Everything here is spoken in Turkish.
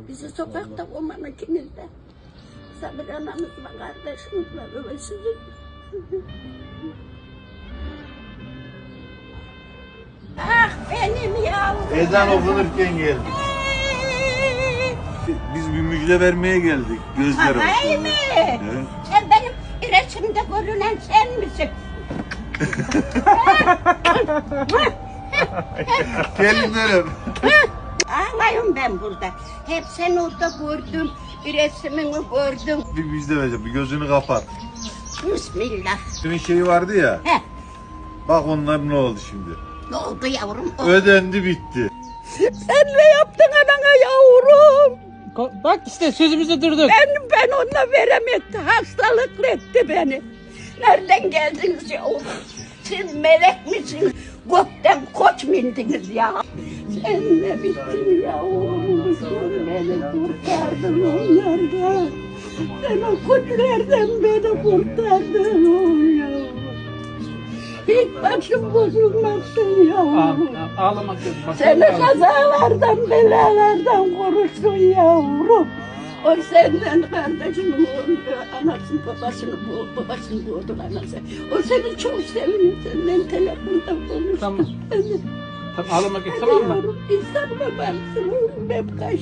Bizi sokakta koyman ikiniz de. Sabır anamızla, kardeşimizle ve sizin. Ah benim yavrum. Ezan okunurken geldik. Biz bir müjde vermeye geldik. Gözler olsun. Hayır mı? Evet. Sen benim resimde görünen sen misin? Gelinlerim. Ağlayım ben burada. Hep seni orada gördüm. Bir resmini gördüm. Bir müjde vereceğim. Bir gözünü kapat. Bismillah. Senin şeyi vardı ya. He, Bak onlar ne oldu şimdi. ne oldu yavrum? Ödendi bitti. Sen ne yaptın anana yavrum? Bak işte sözümüzde durduk. Ben ona veremedim. Hastalıklı etti beni. Nereden geldiniz yavrum? Siz melek misiniz? Gökten koç mu indiniz ya? Sen ne bittin yavrum? Sen beni kurtardın onlardan. Sen o kötülerden beni kurtardın yavrum. Hiç başım bozulmazsın yavrum. Ağlamak yok. Bak, Seni kazalardan, belalardan korusun yavrum. O senden kardeşinin anasını babasını boğdu anası. O seni çok seviyor, senden telefonda konuştu. Tamam. Tamam ağlamak yok, tamam mı? Yavrum, insan babasın, oğlum hep kaç.